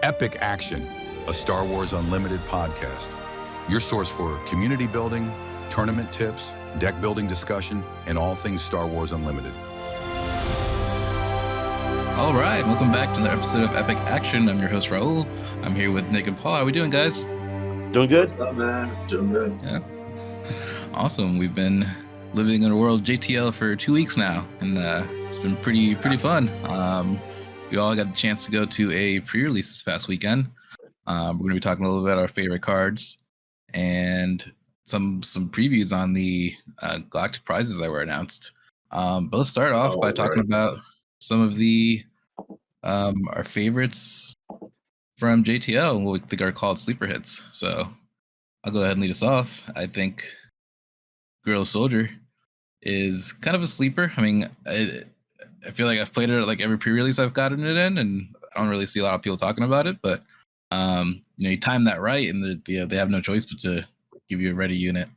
Epic Action, a Star Wars Unlimited podcast. Your source for community building, tournament tips, deck building discussion, and all things Star Wars Unlimited. All right, welcome back to another episode of Epic Action. I'm your host, Raul. I'm here with Nick and Paul. How are we doing, guys? Doing good. What's up, man? Doing good. Yeah. Awesome. We've been living in a world JTL for 2 weeks now, and it's been pretty fun. We all got the chance to go to a pre-release this past weekend. We're going to be talking a little bit about our favorite cards and some previews on the Galactic prizes that were announced. But let's start off by talking about some of the our favorites from JTL and what we think are called sleeper hits. So I'll go ahead and lead us off. I think Guerrilla Soldier is kind of a sleeper. I mean, I feel like I've played it at like every pre-release I've gotten it in, and I don't really see a lot of people talking about it. But you time that right, and they have no choice but to give you a ready unit.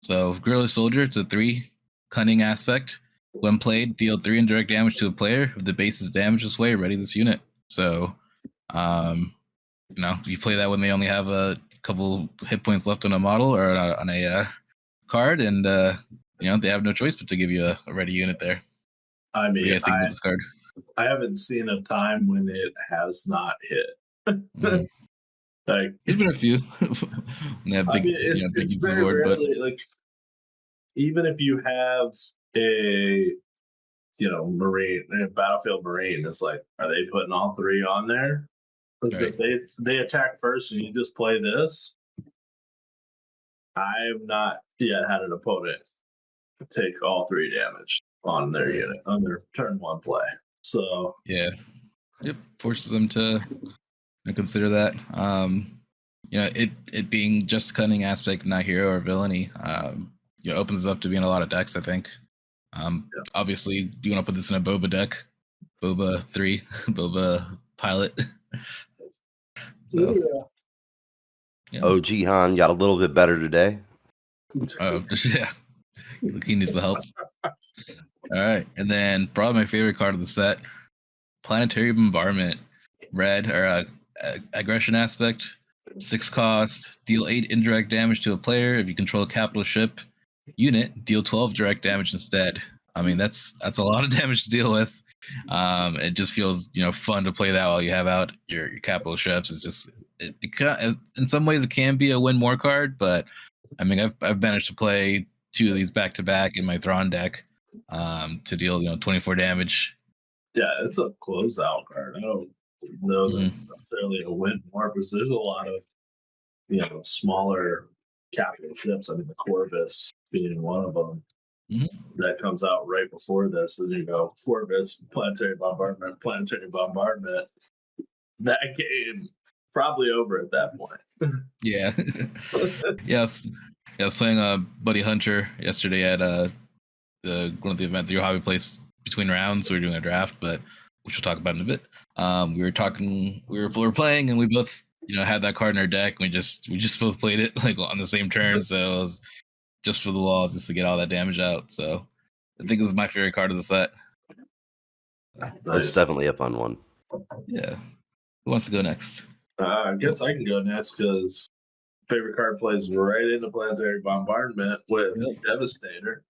So Guerrilla Soldier, it's a 3 cunning aspect. When played, deal 3 indirect damage to a player. If the base is damaged this way, ready this unit. So, you play that when they only have a couple hit points left on a model or on a card, and they have no choice but to give you a ready unit there. I mean, what do you guys think about this card? I haven't seen a time when it has not hit. Like, there's been a few. It's very rarely, but like, even if you have a battlefield marine, it's like, are they putting all 3 on there? Because if they attack first and you just play this, I have not yet had an opponent take all 3 damage on their unit on their turn 1 play. So forces them to consider that. It being just cunning aspect, not hero or villainy, opens it up to be in a lot of decks, I think. Obviously, you want to put this in a Boba deck, Boba 3, Boba Pilot. So, OG Han got a little bit better today. He needs the help. All right, and then probably my favorite card of the set, Planetary Bombardment, red or aggression aspect, 6 cost, deal 8 indirect damage to a player. If you control a capital ship unit, deal 12 direct damage instead. I mean, that's a lot of damage to deal with. It just feels fun to play that while you have out your capital ships. It's just in some ways it can be a win more card, but I mean I've managed to play 2 of these back to back in my Thrawn deck to deal 24 damage. Yeah, it's a closeout card. I don't know that it's necessarily a win more, because there's a lot of smaller capital ships. I mean, the Corvus being one of them. That comes out right before this, and you go Corvus, Planetary Bombardment. That game probably over at that point. Yeah. Yes. I was playing Buddy Hunter yesterday at one of the events at your hobby place between rounds. We were doing a draft, but which we'll talk about in a bit. We were playing, and we both had that card in our deck. And we just both played it like on the same turn, so it was just for the walls, just to get all that damage out. So I think this is my favorite card of the set. It's definitely a fun one. Yeah. Who wants to go next? I guess I can go next, because favorite card plays right into Planetary Bombardment with Devastator.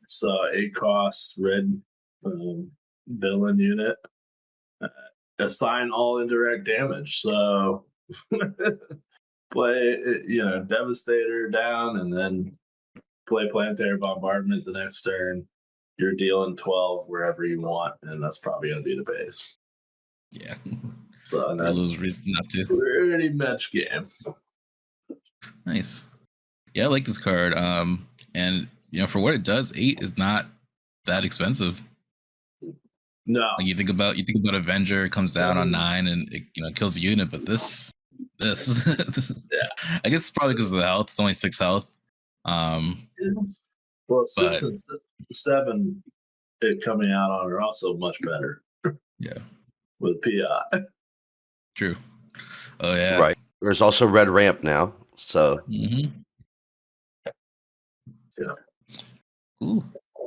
So 8 costs, red villain unit. Assign all indirect damage. So play Devastator down, and then play Planetary Bombardment the next turn. You're dealing 12 wherever you want, and that's probably going to be the base. Yeah. So that's reason not to. Pretty much game. Nice. Yeah, I like this card. And for what it does, 8 is not that expensive. No. Like you think about Avenger, it comes down on 9 and it kills a unit, but this Yeah. I guess it's probably because of the health. It's only 6 health. Well, 6 and 7 it coming out on are also much better. Yeah. With PI. True. Oh yeah. Right. There's also red ramp now. So Yeah. Cool.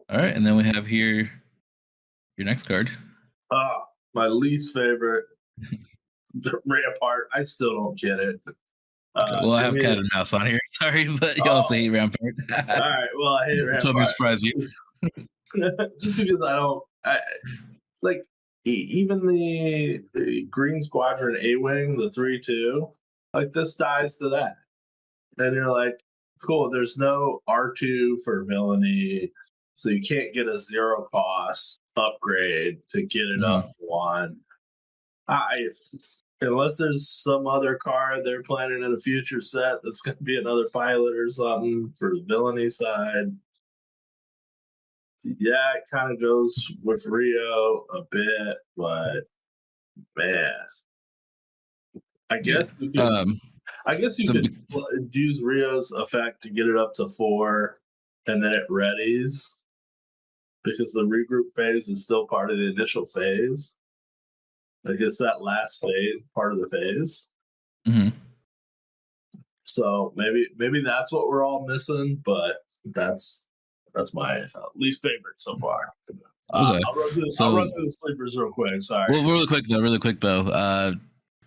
All right, and then we have here your next card. My least favorite Rampart, I still don't get it. Well, I have Cat and Mouse on here. Sorry, but you also hate Rampart. All right, well, I hate Rampart. So I'm surprised you. Just because I like even the Green Squadron A-Wing, the 3-2, like this dies to that. And you're like, cool, there's no R2 for villainy, so you can't get a zero cost upgrade to get it up to one. Unless there's some other card they're planning in a future set that's going to be another pilot or something for the villainy side. Yeah, it kind of goes with Rio a bit, but man, I guess you could use Rio's effect to get it up to 4, and then it readies because the regroup phase is still part of the initial phase. Like it's that last phase, part of the phase. Mm-hmm. So maybe that's what we're all missing, but that's my least favorite so far. Okay. I'll run through the sleepers real quick. Sorry. Well, really quick though.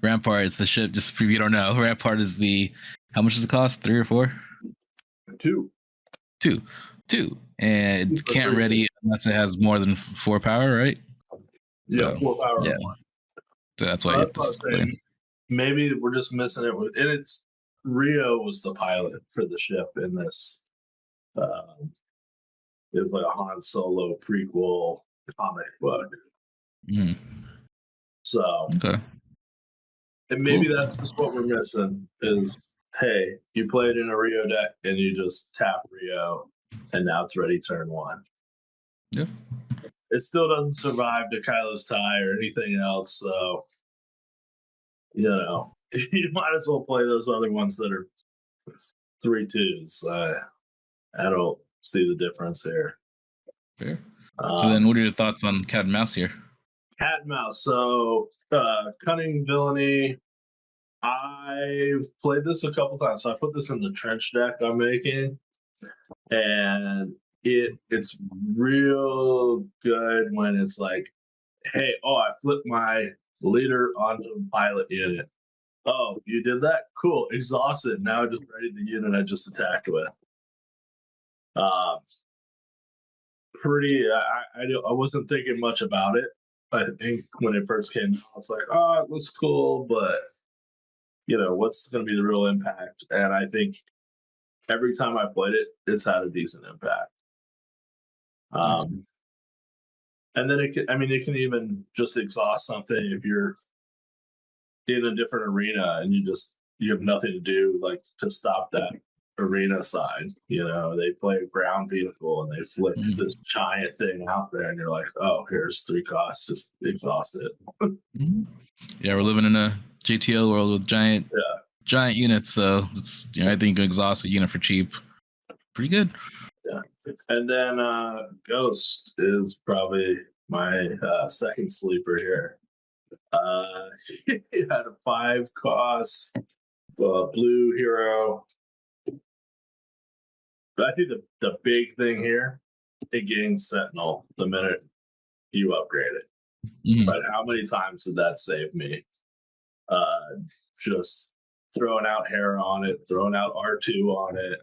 Rampart, it's the ship. Just for you don't know, Rampart is how much does it cost? 3 or 4? 2. 2, and it can't ready unless it has more than 4 power, right? Yeah, 4 power. Yeah. So that's why maybe we're just missing it and it's Rio was the pilot for the ship in this. It was like a Han Solo prequel comic book. Mm. So, okay. And maybe that's just what we're missing is, hey, you played in a Rio deck and you just tap Rio and now it's ready turn 1. Yeah. It still doesn't survive to Kylo's tie or anything else, so you might as well play those other ones that are 3-2s. I don't see the difference here. Fair. So then what are your thoughts on Cat and Mouse here? Cat and Mouse. So Cunning Villainy. I've played this a couple times. So I put this in the trench deck I'm making. And it's real good when it's like, hey, I flipped my leader onto a pilot unit. Oh, you did that? Cool. Exhausted. Now I just ready the unit I just attacked with. I wasn't thinking much about it. I think when it first came out, I was like, it looks cool, but what's going to be the real impact? And I think every time I played it, it's had a decent impact. And then it can even just exhaust something if you're in a different arena and you have nothing to do like to stop that arena side. They play a ground vehicle and they flip this giant thing out there and you're like, oh, here's 3 costs, just exhaust it. Yeah, we're living in a JTL world with giant units, so it's I think you can exhaust a unit for cheap. Pretty good. Yeah. And then Ghost is probably my second sleeper here. He had a 5 cost blue hero. But I think the big thing here, it gains Sentinel the minute you upgrade it. But how many times did that save me? Just throwing out Hera on it, throwing out R2 on it,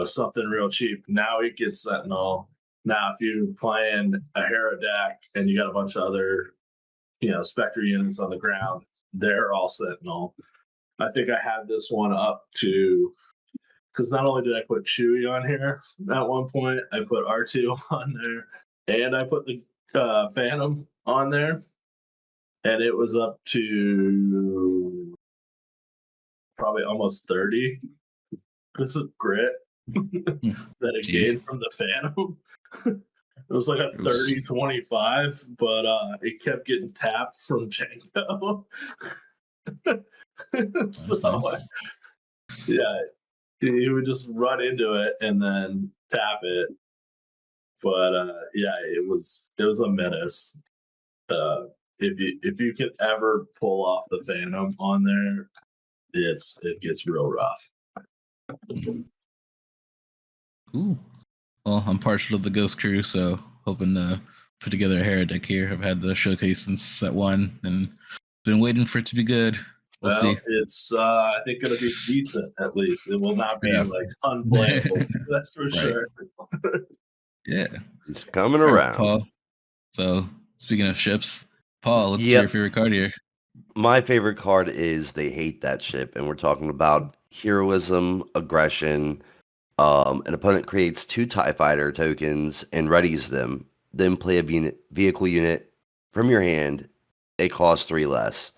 something real cheap. Now it gets Sentinel. Now if you're playing a Hera deck and you got a bunch of other, Spectre units on the ground, they're all Sentinel. I think I had this one up to, because not only did I put Chewie on here at one point, I put R2 on there, and I put the Phantom on there, and it was up to probably almost 30. This is grit that it gained from the Phantom. It was like a 30-25, but it kept getting tapped from Django. So, nice. Yeah, he would just run into it and then tap it. But it was a menace. If you could ever pull off the Phantom on there, it gets real rough. Ooh. Well, I'm partial to the Ghost Crew, so hoping to put together a Hera deck here. I've had the showcase since set 1, and Been waiting for it to be good. We'll see. It's I think going to be decent at least. It will not be Yeah. like unplayable. That's for Right. sure. Yeah. It's coming All right, around. Paul. So speaking of ships, Paul, let's see Yep. your favorite card here. My favorite card is They Hate That Ship, and we're talking about heroism, aggression. An opponent creates 2 TIE Fighter tokens and readies them. Then play a vehicle unit from your hand. It costs 3 less.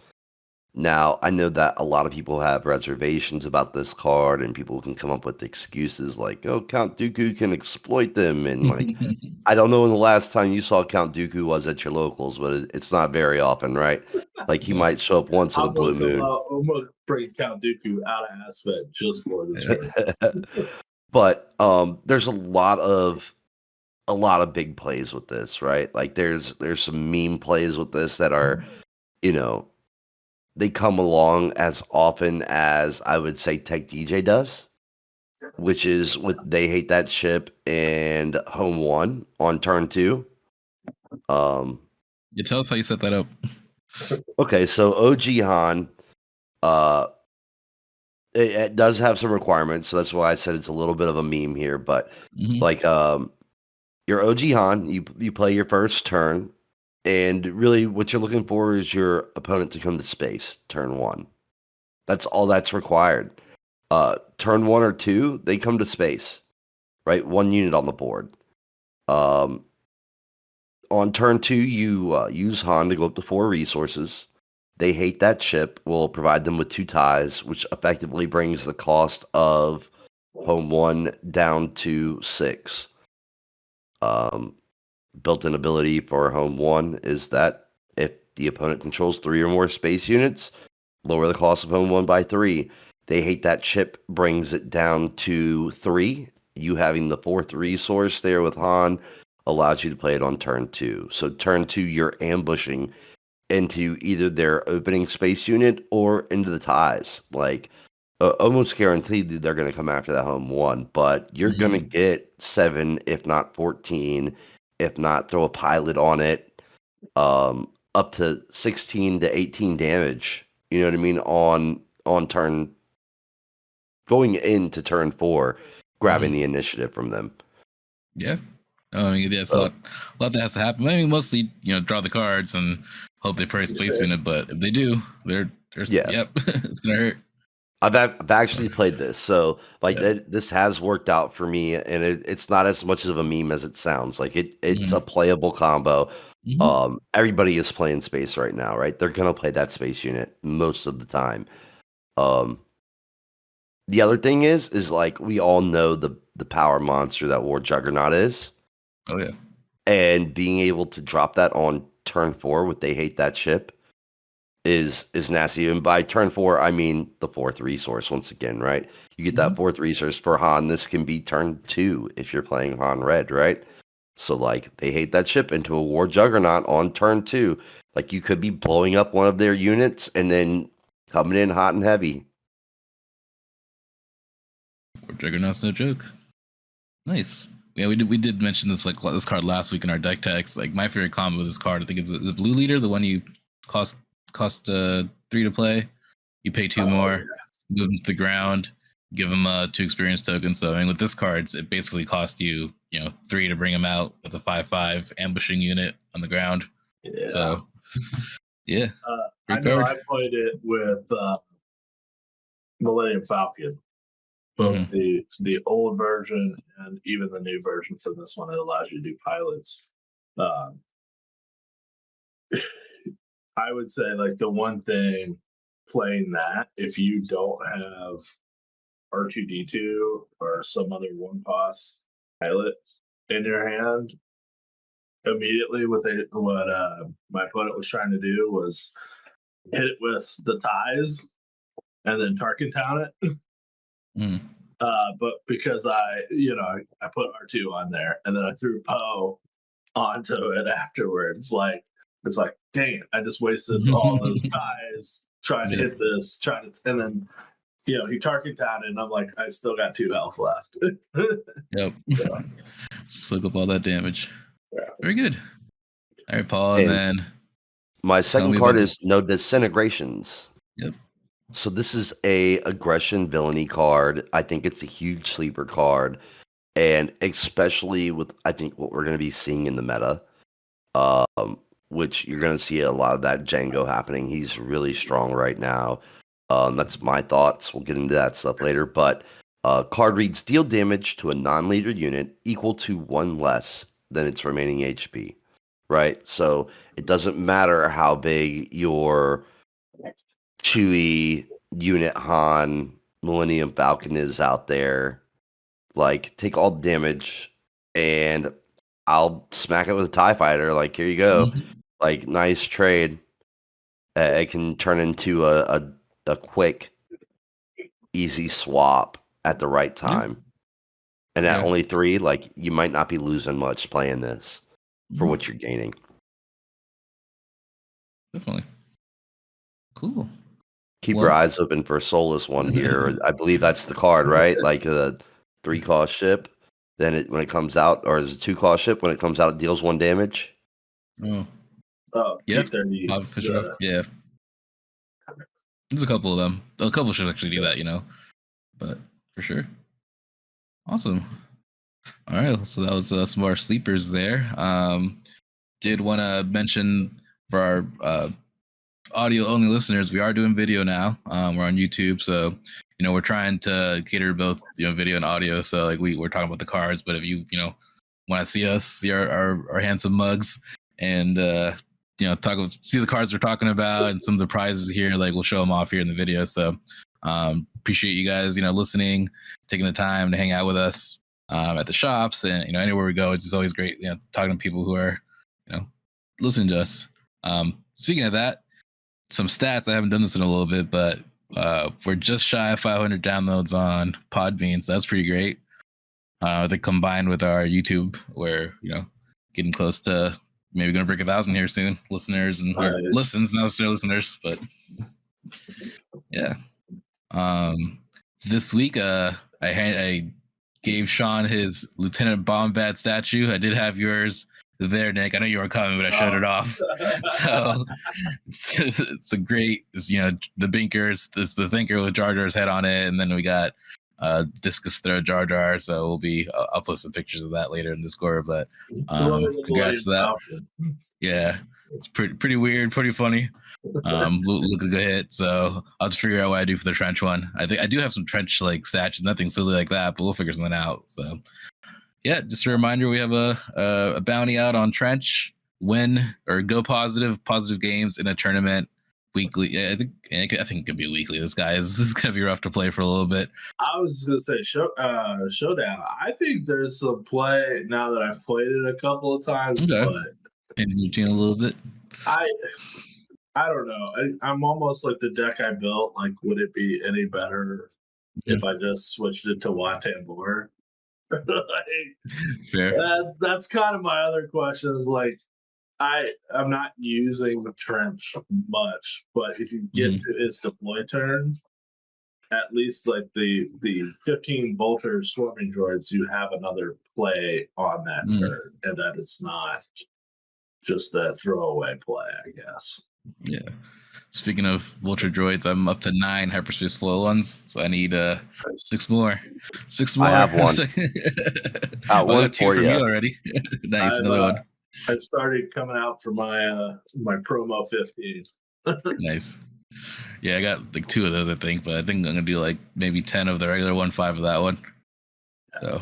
Now, I know that a lot of people have reservations about this card, and people can come up with excuses like, oh, Count Dooku can exploit them. And, like, I don't know when the last time you saw Count Dooku was at your locals, but it's not very often, right? Like, he might show up once in a blue moon. I'm going to bring Count Dooku out of aspect just for this purpose. But there's a lot of big plays with this, right? Like there's some meme plays with this that are, you know, they come along as often as I would say Tech DJ does, which is what They Hate That Ship and Home 1 on turn 2. You tell us how you set that up. Okay, so OG Han, it does have some requirements, so that's why I said it's a little bit of a meme here. But like, your OG Han, you play your first turn, and really what you're looking for is your opponent to come to space. Turn 1, that's all that's required. Turn 1 or 2, they come to space, right? 1 unit on the board. On turn 2, you use Han to go up to 4 resources. They Hate That Ship will provide them with 2 ties, which effectively brings the cost of Home 1 down to 6. Built-in ability for Home 1 is that if the opponent controls 3 or more space units, lower the cost of Home 1 by 3. They Hate That Ship brings it down to 3. You having the 4th resource there with Han allows you to play it on turn 2. So turn 2, you're ambushing into either their opening space unit or into the ties. Like, almost guaranteed that they're going to come after that Home 1, but you're going to get 7, if not 14, if not throw a pilot on it, up to 16 to 18 damage. You know what I mean? On turn, going into turn 4, grabbing the initiative from them. Yeah. I mean, yeah, it's a lot that has to happen. I mean, mostly, draw the cards and hope they price place in it. But if they do, they're yep, it's gonna hurt. I've actually played this, so like this has worked out for me, and it's not as much of a meme as it sounds. Like it's a playable combo. Everybody is playing space right now, right? They're gonna play that space unit most of the time. The other thing is like we all know the power monster that War Juggernaut is. Oh yeah. And being able to drop that on turn 4 with They Hate That Ship is nasty. And by turn 4, I mean the 4th resource once again, right? You get that 4th resource for Han. This can be turn 2 if you're playing Han Red, right? So like They Hate That Ship into a War Juggernaut on turn 2. Like you could be blowing up one of their units and then coming in hot and heavy. War Juggernaut's no joke. Nice. Yeah, we did mention this this card last week in our deck text. Like my favorite combo with this card, I think it's the blue leader, the one you cost 3 to play. You pay 2 more, move them to the ground, give them 2 experience tokens. So I mean, with this card, it basically costs you 3 to bring them out with a 5/5 ambushing unit on the ground. Yeah. So yeah, I know card. I played it with Millennium Falcon. Both the old version and even the new version for this one, it allows you to do pilots. I would say like the one thing playing that, if you don't have R2D2 or some other 1-cost pilot in your hand, immediately what my opponent was trying to do was hit it with the ties and then Tarkin Town it. But because I put R2 on there and then I threw Poe onto it afterwards, it's like, dang it, I just wasted all those ties trying to hit this, and then he Tarkin Town and I'm like, I still got 2 health left. Yep. Soak up all that damage. Yeah. Very good. All right, Paul, and then My Tell second me card about is this. No Disintegrations. Yep. So this is a aggression villainy card. I think it's a huge sleeper card, and especially with I think what we're going to be seeing in the meta, which you're going to see a lot of that Django happening. He's really strong right now. That's my thoughts. We'll get into that stuff later. But card reads deal damage to a non-leader unit equal to one less than its remaining HP. Right? So it doesn't matter how big your Chewie unit Han Millennium Falcon is out there. Like, take all the damage and I'll smack it with a TIE fighter. Like, here you go. Like, nice trade. It can turn into a quick, easy swap at the right Yeah. time. And at Yeah. only 3, like, you might not be losing much playing this for what you're gaining. Definitely. Cool. Keep Well- your eyes open for a Soulless one here. I believe that's the card, right? Like a 3-cost ship. Then when it comes out, or is it 2-cost ship? When it comes out, it deals 1 damage. Oh, Yeah. Bob Fisher. Yeah. There's a couple of them. A couple should actually do that, you know. But for sure. Awesome. All right. So that was some of our sleepers there. Did want to mention for our audio only listeners, we are doing video now. We're on YouTube, so you know we're trying to cater to both video and audio. So like we're talking about the cards, but if you want to see us, see our handsome mugs, and see the cards we're talking about and some of the prizes here, like we'll show them off here in the video. So appreciate you guys listening, taking the time to hang out with us at the shops, and anywhere we go. It's just always great talking to people who are listening to us. Speaking of that, some stats. I haven't done this in a little bit, but we're just shy of 500 downloads on Podbean, so that's pretty great. They combined with our YouTube, we're getting close to maybe going to break 1,000 here soon. Listeners and listens, not necessarily listeners, but yeah. This week, I gave Sean his Lieutenant Bombad statue. I did have yours there, Nick. I know you were coming, but I shut it off. So it's a great, the Binker, it's the Thinker with Jar Jar's head on it, and then we got discus throw Jar Jar. So I'll post some pictures of that later in Discord. But congrats to that. Yeah, it's pretty weird, pretty funny. Look a good hit. So I'll just figure out what I do for the trench one. I think I do have some trench like statues, nothing silly like that, but we'll figure something out. So yeah, just a reminder, we have a bounty out on trench. Win or go positive games in a tournament weekly. Yeah, I think it could be weekly. This is gonna be rough to play for a little bit. I was gonna say showdown. I think there's some play now that I've played it a couple of times, but in routine a little bit. I don't know. I'm almost like the deck I built. Like, would it be any better if I just switched it to Watambor? Fair. That's kind of my other question. Is like, I'm not using the trench much, but if you get to its deploy turn, at least like the 15 Vulture swarming droids, you have another play on that turn, and that it's not just a throwaway play, I guess. Yeah. Speaking of Vulture droids, I'm up to 9 hyperspace flow ones, so I need 6 more. 6 more. I have one. I got 2 from you already. Nice, another one. I started coming out for my my promo 15. Nice. Yeah, I got like 2 of those, I think, but I think I'm gonna do like maybe 10 of the regular one, 5 of that one. So,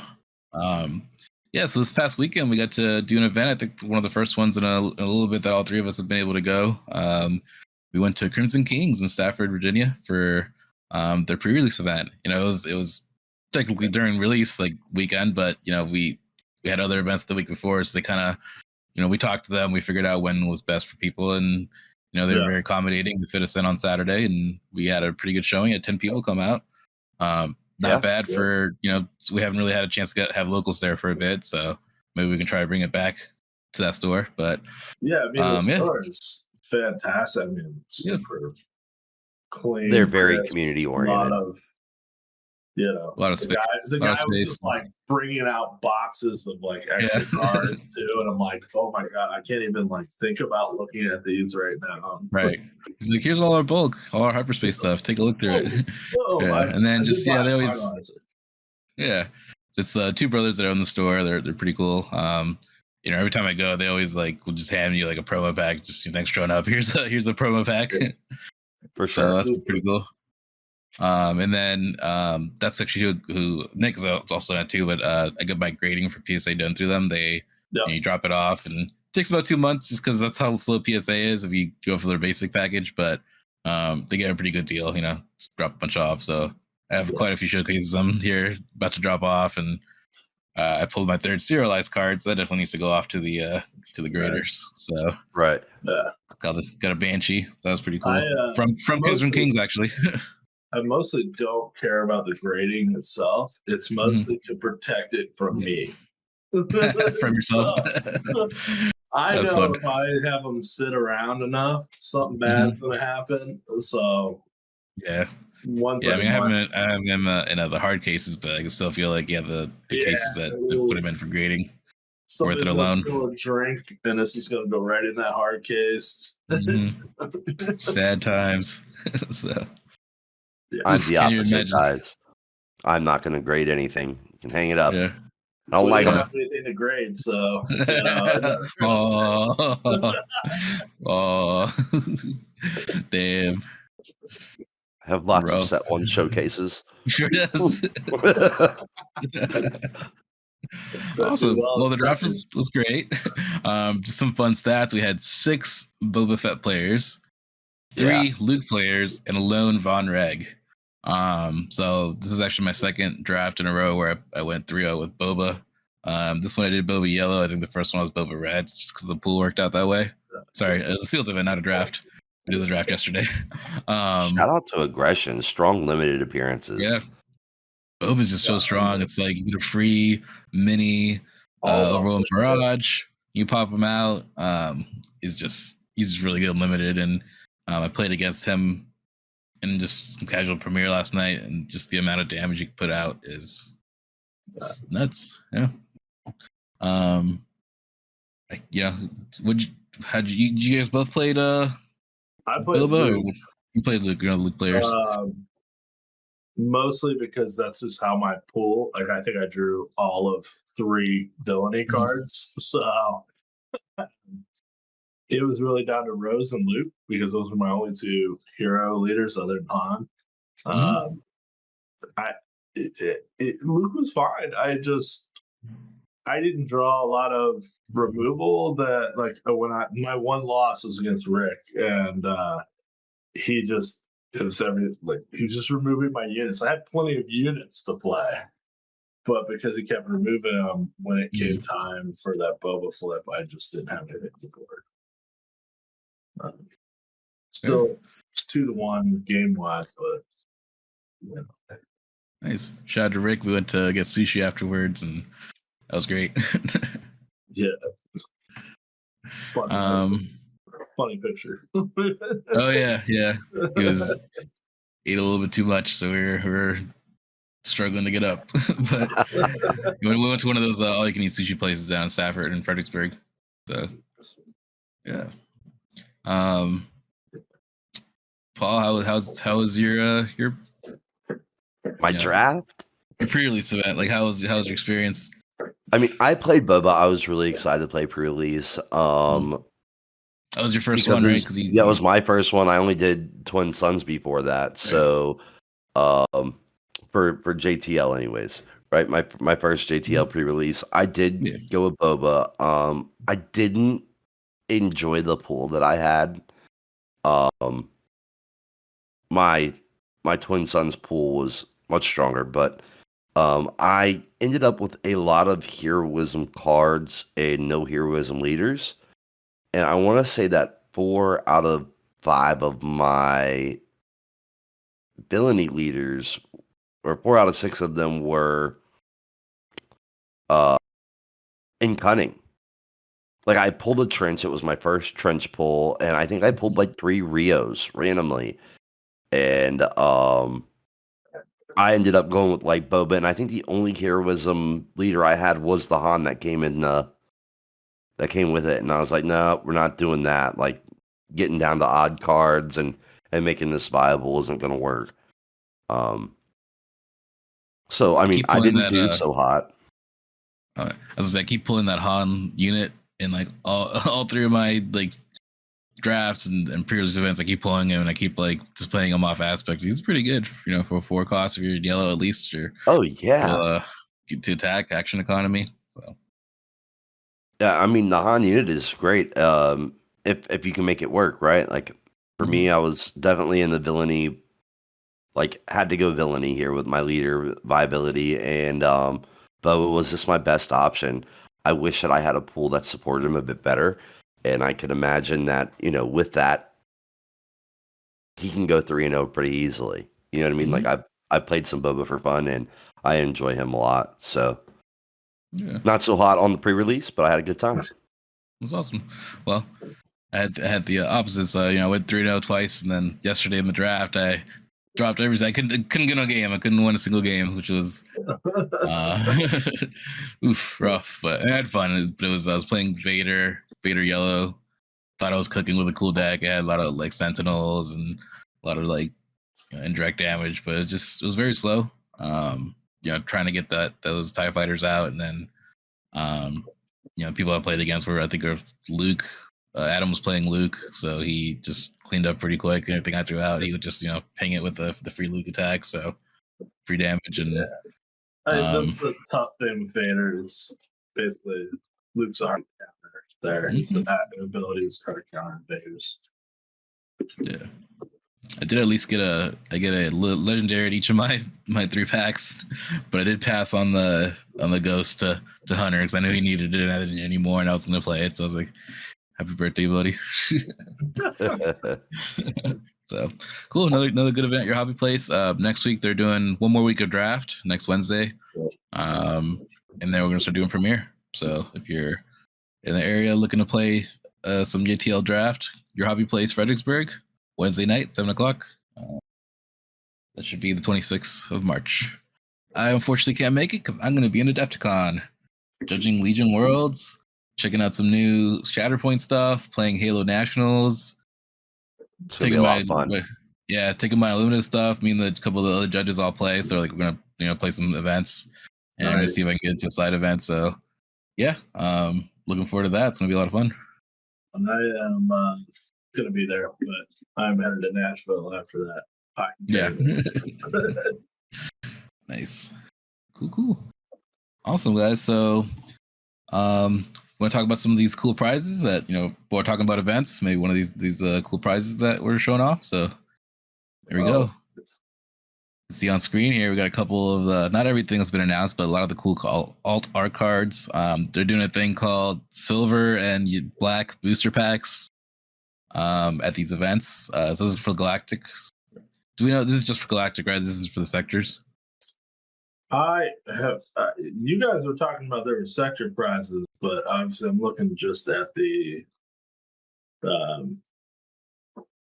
so this past weekend we got to do an event. I think one of the first ones in a little bit that all 3 of us have been able to go. We went to Crimson Kings in Stafford, Virginia for their pre-release event. It was technically during release like weekend, but we had other events the week before, so they kind of we talked to them, we figured out when was best for people, and they were very accommodating. They fit us in on Saturday, and we had a pretty good showing. Had 10 people come out. Not bad for so we haven't really had a chance to have locals there for a bit, so maybe we can try to bring it back to that store. But the store is fantastic. I mean, super clean. They're very community oriented. You know, A lot of space. the A lot of guy was space. just like bringing out boxes of like extra Yeah. cards too, and I'm like, oh my god, I can't even like think about looking at these right now. Right. He's like, here's all our bulk, all our hyperspace stuff. Take a look through it. Yeah. And then just they they always just two brothers that own the store. They're pretty cool. Every time I go, they always like will just hand you like a promo pack. Just thanks for showing up. Here's a promo pack. For So sure. that's pretty cool. And then that's actually who Nick is also at too. But I get my grading for PSA done through them. They you drop it off, and it takes about 2 months just because that's how slow PSA is if you go for their basic package. But they get a pretty good deal. Just drop a bunch off. So I have quite a few showcases I'm here about to drop off, and I pulled my third serialized card, so that definitely needs to go off to the graders. So right, got a Banshee. That was pretty cool. From mostly, Kings actually. I mostly don't care about the grading itself. It's mostly to protect it from me. From yourself. I That's know fun. if I have them sit around enough, something bad's going to happen. So yeah. I have them in the hard cases, but I can still feel like the cases that they put them in for grading. Somebody's going to spill a drink, and this is going to go right in that hard case. Sad times. So I'm the opposite, guys. I'm not going to grade anything. You can hang it up. Yeah. I don't like them. Don't have anything to grade, so. Oh, damn. I have lots of set one showcases. Sure does. Awesome. Well, the draft was great. Just some fun stats. We had 6 Boba Fett players, 3 Luke players, and a lone Von Reg. So this is actually my second draft in a row where I went 3-0 with Boba. This one I did Boba Yellow. I think the first one was Boba Red, just because the pool worked out that way. Sorry, it was a sealed event, not a draft. We did the draft yesterday. Shout out to Aggression, strong limited appearances. Yeah. Boba's just so strong. It's like you get a free mini Overwhelm Mirage. You pop him out. He's just really good limited. And I played against him in just some casual premiere last night, and just the amount of damage you can put out is nuts. Yeah. Did you guys both played I played Boba, Luke. Or you played Luke? You're Luke players. Mostly because that's just how my pool. Like I think I drew all of 3 villainy cards, so it was really down to Rose and Luke because those were my only 2 hero leaders other than Han. Luke was fine. I didn't draw a lot of removal. That like when my one loss was against Rick, and he just. He was just removing my units. I had plenty of units to play, but because he kept removing them when it came time for that Boba flip, I just didn't have anything to board. Still, it's 2-1 game wise, but Nice. Shout out to Rick. We went to get sushi afterwards, and that was great. Yeah. Funny picture. Oh yeah. He ate a little bit too much, so we're struggling to get up. But we went to one of those all you can eat sushi places down in Stafford and Fredericksburg. So yeah. Paul, how was your draft? Your pre-release event? Like how was your experience? I mean, I played Boba. I was really excited to play pre-release. That was your first one, right? It was my first one. I only did Twin Suns before that. So, for JTL, anyways, right? My first JTL pre-release, I did go with Boba. I didn't enjoy the pool that I had. My Twin Suns pool was much stronger, but I ended up with a lot of heroism cards and no heroism leaders. And I want to say that 4 out of 5 of my villainy leaders, or 4 out of 6 of them, were in cunning. Like I pulled a trench. It was my first trench pull, and I think I pulled like 3 Rios randomly. And I ended up going with like Boba, and I think the only heroism leader I had was the Han that came in that came with it, and I was like, no, we're not doing that. Like getting down to odd cards and making this viable isn't going to work. So I mean, keep I pulling didn't that. do so hot. As I keep pulling that Han unit in like all three of my like drafts and pre-release events. I keep pulling him, and I keep like just playing him off aspect. He's pretty good, for 4 costs. If you're yellow, at least you're Oh yeah, to attack action economy. So yeah. I mean, the Han unit is great. If you can make it work, right? Like for me, I was definitely in the villainy. Like had to go villainy here with my leader viability, and Boba was just my best option. I wish that I had a pool that supported him a bit better, and I could imagine that with that he can go 3-0 pretty easily. You know what I mean? Like I played some Boba for fun, and I enjoy him a lot. So not so hot on the pre-release, but I had a good time. It was awesome. Well, I had the opposites. I went 3-0 twice, and then yesterday in the draft, I dropped everything. I couldn't get no game. I couldn't win a single game, which was rough. But I had fun. I was playing Vader yellow. Thought I was cooking with a cool deck. I had a lot of like sentinels and a lot of like indirect damage, but it was very slow. Trying to get those TIE fighters out, and then people I played against were, I think, Luke. Adam was playing Luke, so he just cleaned up pretty quick. Everything I threw out, he would just ping it with the free Luke attack, so free damage. And that's the tough thing with Vader. It's basically Luke's arm counter there. So that ability is card counter Vader's. Yeah, I did at least get a legendary at each of my 3 packs, but I did pass on the ghost to Hunter because I knew he needed it anymore, and I was going to play it. So I was like, "Happy birthday, buddy!" So cool. Another good event at your hobby place. Next week they're doing one more week of draft next Wednesday, and then we're gonna start doing premiere. So if you're in the area looking to play some JTL draft, your hobby place Fredericksburg, Wednesday night, 7:00. That should be the 26th of March. I unfortunately can't make it because I'm going to be in Adepticon, judging Legion Worlds, checking out some new Shatterpoint stuff, playing Halo Nationals, taking my limited stuff. Me and a couple of the other judges all play, so like we're gonna play some events, and I'm gonna see if I can get into a side event. So yeah, looking forward to that. It's gonna be a lot of fun. And I am gonna be there, but I'm headed to Nashville after that. Yeah. Nice. Cool. Awesome, guys. So want to talk about some of these cool prizes that we're talking about events, maybe one of these cool prizes that we're showing off. So there we go. See on screen here, we got a couple of the, not everything has been announced, but a lot of the cool alt art cards. They're doing a thing called silver and black booster packs at these events. So this is for Galactic. Do we know this is just for Galactic, right? This is for the sectors. I have. You guys were talking about there were sector prizes, but obviously I'm looking just at the.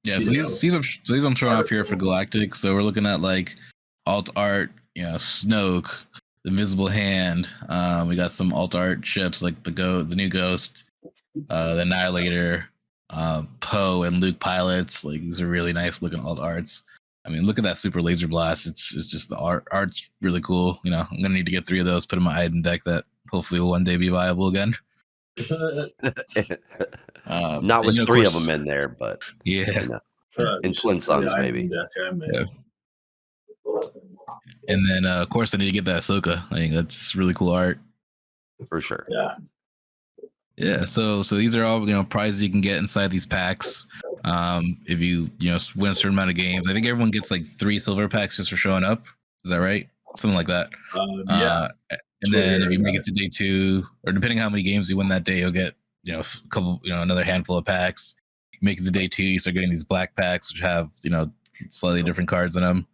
Yeah, so these I'm showing off here for Galactic. So we're looking at like alt art, Snoke, the Invisible Hand. We got some alt art ships like the new Ghost, the Annihilator, Poe and Luke pilots. Like these are really nice looking alt arts. I mean, look at that super laser blast. It's just the art's really cool. I'm gonna need to get 3 of those, put in my item deck that hopefully will one day be viable again. Not with 3 of them in there, but yeah, in Twin Suns maybe. Yeah. And then of course I need to get that Ahsoka. I think that's really cool art for sure. Yeah. So these are all prizes you can get inside these packs. If you win a certain amount of games, I think everyone gets like 3 silver packs just for showing up. Is that right? Something like that. And then if you make it to day 2, or depending on how many games you win that day, you'll get a couple, another handful of packs. You make it to day 2, you start getting these black packs, which have slightly different cards in them.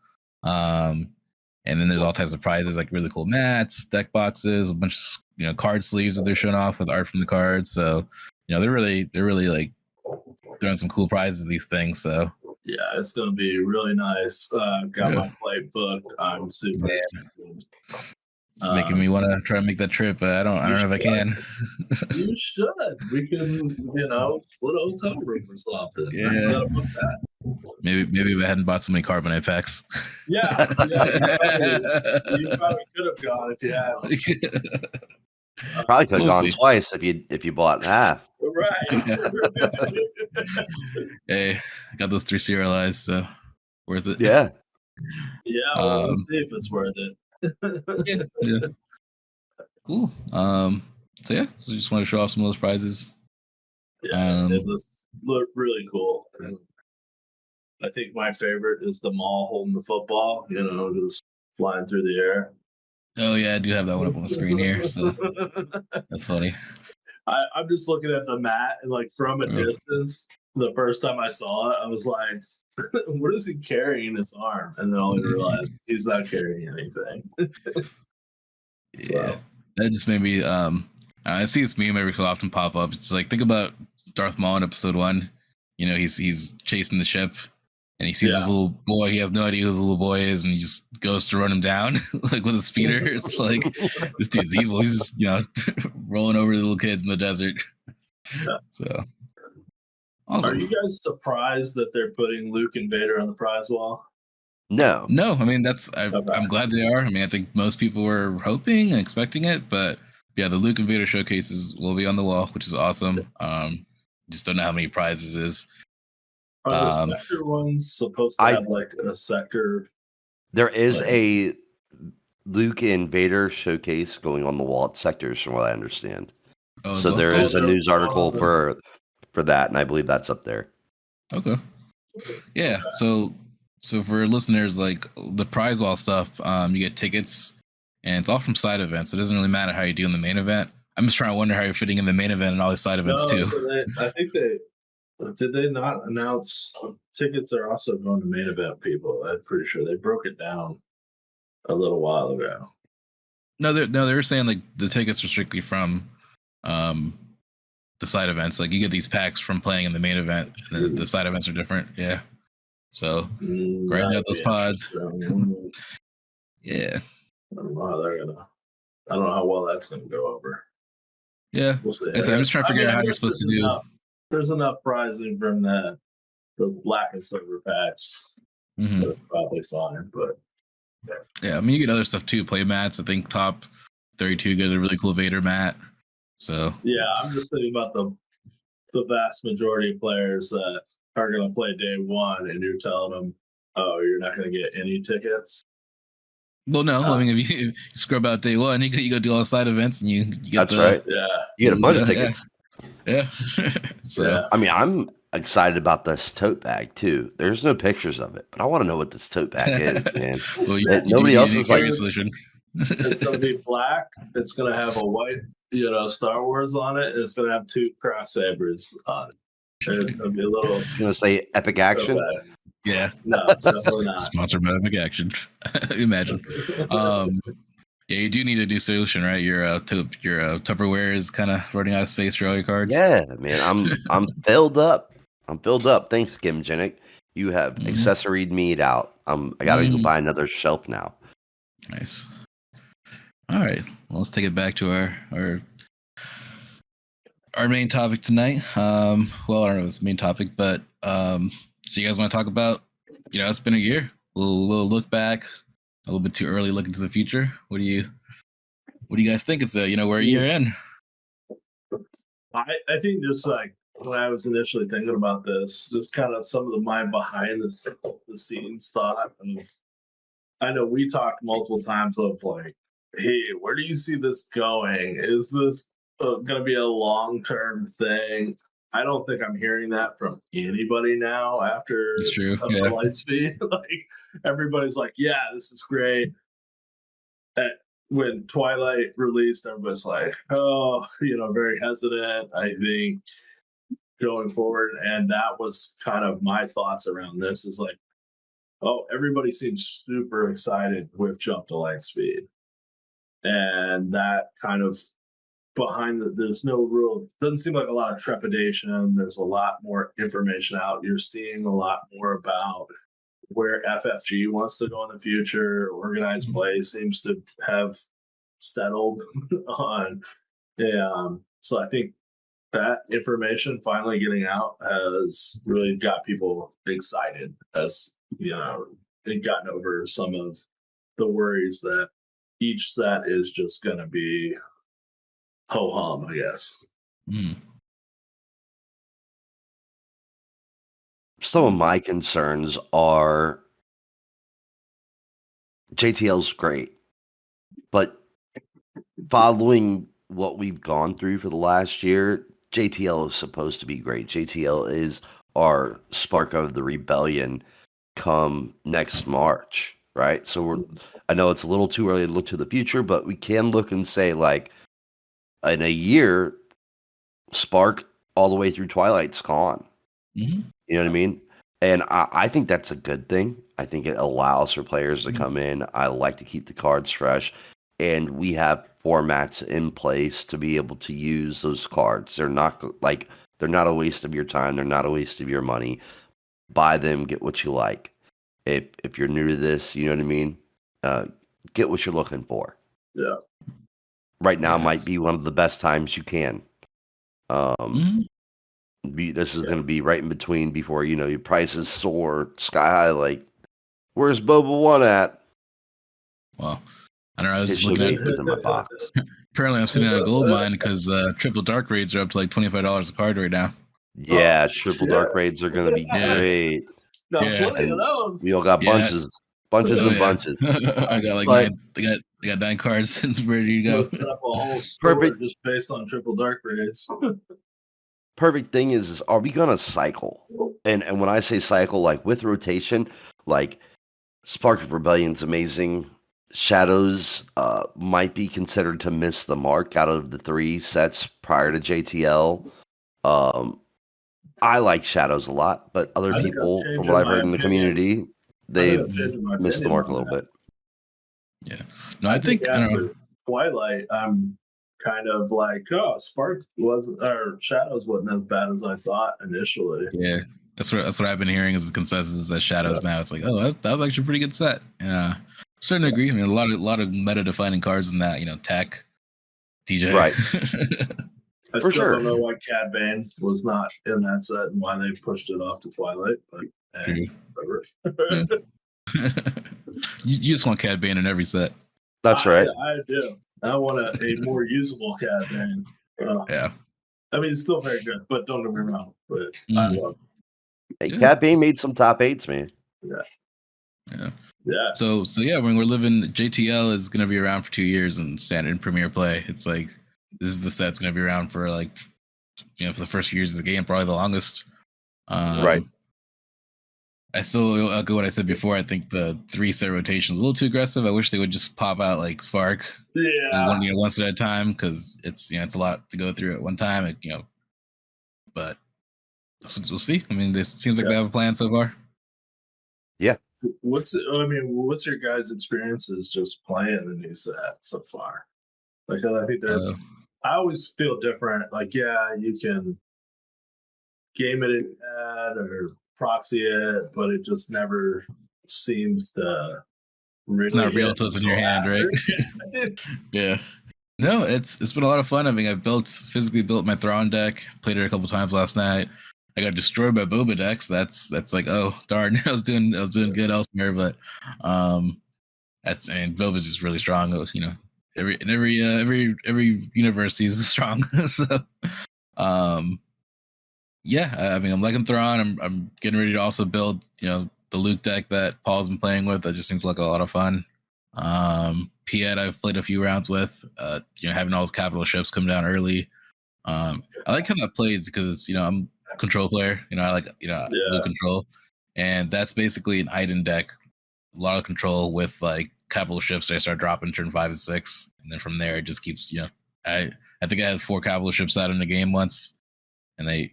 And then there's all types of prizes like really cool mats, deck boxes, a bunch of card sleeves that they're showing off with art from the cards. So they're really like throwing some cool prizes these things. So Yeah, it's gonna be really nice. Got my flight booked. I'm super Man. excited. It's making me want to try to make that trip, but I don't know if I can. You should. We can, split a hotel room or something. Yeah. Just gotta book that. Maybe if I hadn't bought so many carbonate packs. Yeah. You probably could have gone if you had. Probably could have We'll gone see. twice if you bought half. Right. Hey, I got those 3 CRLIs, so worth it. Yeah. Yeah, well, we'll see if it's worth it. Yeah. Cool. So yeah, so just want to show off some of those prizes. Yeah, it looked really cool. I think my favorite is the mall holding the football, just flying through the air. Oh yeah, I do have that one up on the screen here, so that's funny. I'm just looking at the mat and like from a distance, the first time I saw it, I was like, what is he carrying in his arm? And then I only realized he's not carrying anything. Yeah. That just made me I see this meme every so often pop up. It's like, think about Darth Maul in episode 1. He's chasing the ship and he sees this little boy. He has no idea who the little boy is, and he just goes to run him down like with a speeder. It's like, this dude's evil. He's just, rolling over the little kids in the desert. Yeah. So awesome. Are you guys surprised that they're putting Luke and Vader on the prize wall? No. I mean, I'm glad they are. I mean, I think most people were hoping and expecting it, but yeah, the Luke and Vader showcases will be on the wall, which is awesome. Just don't know how many prizes is. Are the sector ones supposed to have like a sector? There is a Luke and Vader showcase going on the wall at sectors, from what I understand. So there is a news article for that, and I believe that's up there. Okay. Yeah. So for listeners, like the prize wall stuff, you get tickets, and it's all from side events. It doesn't really matter how you do in the main event. I'm just trying to wonder how you're fitting in the main event and all these side events too. So I think did they not announce tickets are also going to main event people? I'm pretty sure they broke it down a little while ago. No, they were saying like the tickets are strictly from the side events. Like you get these packs from playing in the main event, and the side events are different. Yeah. So grinding out those pods. Yeah. I don't know how well that's gonna go over. Yeah. We'll see. I'm just trying to figure out how you're supposed to do. There's enough prizing from those black and silver packs. Mm-hmm. That's probably fine, but yeah, I mean you get other stuff too. Play mats. I think top 32 get a really cool Vader mat. So yeah, I'm just thinking about the vast majority of players that are going to play day one, and you're telling them, "Oh, you're not going to get any tickets." Well, no. I mean, if you scrub out day one, you go do all the side events, and you get that's right. Yeah, you get a bunch of tickets. Yeah. So yeah. I mean, I'm excited about this tote bag too. There's no pictures of it, but I want to know what this tote bag is, man. Well, nobody else is like. Solution. It's going to be black. It's going to have a white, Star Wars on it. And it's going to have 2 cross sabers on it. And it's going to be a little. I'm going to say Epic Action. Yeah. No, definitely not. Sponsored by Epic Action. Imagine. Yeah, you do need a new solution, right? Your Tupperware is kind of running out of space for all your cards. Yeah, man, I'm filled up. Thanks, Kim Jenick. You have accessoried me out. I gotta go buy another shelf now. Nice. All right, well, let's take it back to our main topic tonight. Well, I don't know if it's the main topic, but so you guys want to talk about? It's been a year. A little look back. A little bit too early look into the future. What do you guys think? It's we're a year in. I think just like when I was initially thinking about this, just kind of some of my behind the scenes thought. And I know we talked multiple times of like, hey, where do you see this going? Is this going to be a long-term thing? I don't think I'm hearing that from anybody now after Lightspeed. Like everybody's like, yeah, this is great. When Twilight released, everybody's like, oh, very hesitant, I think, going forward. And that was kind of my thoughts around this is like, oh, everybody seems super excited with Jump to Lightspeed. And that kind of there's no real, doesn't seem like a lot of trepidation. There's a lot more information out. You're seeing a lot more about where FFG wants to go in the future. Organized play seems to have settled on. So I think that information finally getting out has really got people excited, as they've gotten over some of the worries that each set is just going to be ho hum, I guess. Some of my concerns are JTL's great, but following what we've gone through for the last year, JTL is supposed to be great. JTL is our spark of the rebellion come next March, right? So I know it's a little too early to look to the future, but we can look and say, like, in a year, Spark all the way through Twilight's gone. You know what I mean? And I think that's a good thing. I think it allows for players to come in. I like to keep the cards fresh. And we have formats in place to be able to use those cards. They're not a waste of your time. They're not a waste of your money. Buy them, get what you like. If you're new to this, you know what I mean? Get what you're looking for. Yeah. Right now might be one of the best times you can. This is going to be right in between before, your prices soar sky high. Like, where's Boba 1 at? Well, I don't know. I was looking at in my box. Apparently, I'm sitting on a gold mine because triple dark raids are up to like $25 a card right now. Yeah, triple dark raids are going to be great. No, plenty of those. We all got bunches and bunches. I got like I got 9 cards and ready to go. Set up a whole store just based on triple dark raids. Perfect thing is are we gonna cycle? And when I say cycle, like with rotation, like Spark of Rebellion's amazing. Shadows might be considered to miss the mark out of the 3 sets prior to JTL. I like Shadows a lot, but other people, from what I've heard in the community, they missed the mark a little bit. Yeah. No, I think I don't know. Twilight, I'm kind of like, Spark wasn't, or Shadows wasn't as bad as I thought initially. Yeah, that's what I've been hearing is the consensus is that Shadows now. It's like, that was actually a pretty good set. Yeah, starting to agree. I mean, a lot of meta defining cards in that. Tech, DJ. Right. I still don't know why Cad Bane was not in that set and why they pushed it off to Twilight. But you just want Cad Bane in every set. That's right. I do. I want a more usable Cad Bane. Yeah. I mean, it's still very good, but don't get me wrong. But I love it. Hey, Cad Bane made some top 8s, man. Yeah. So yeah, when we're living, JTL is going to be around for 2 years in standard and Premier play. It's like this is the set that's going to be around for like for the first few years of the game, probably the longest. Right. I still echo what I said before. I think the 3 set rotation is a little too aggressive. I wish they would just pop out like Spark, once at a time, because it's it's a lot to go through at one time. But we'll see. I mean, this seems like they have a plan so far. Yeah. What's your guys' experiences just playing the new set so far? Like, I think I always feel different. Like, you can game it in ad or proxy it, but it just never seems to really. It's not real till it's in your hand, right? Yeah. No, it's been a lot of fun. I mean, I've physically built my Thrawn deck. Played it a couple times last night. I got destroyed by Boba decks. That's like, oh darn, I was doing good elsewhere, but Boba's just really strong. Every universe he's strong. So yeah, I mean, I'm liking Thrawn. I'm getting ready to also build the Luke deck that Paul's been playing with. That just seems like a lot of fun. Piet I've played a few rounds with. Having all those capital ships come down early. I like how that plays because I'm a control player. I like Luke control, and that's basically an Iden deck. A lot of control with like capital ships that I start dropping turn 5 and 6, and then from there it just keeps. I think I had 4 capital ships out in the game once, and they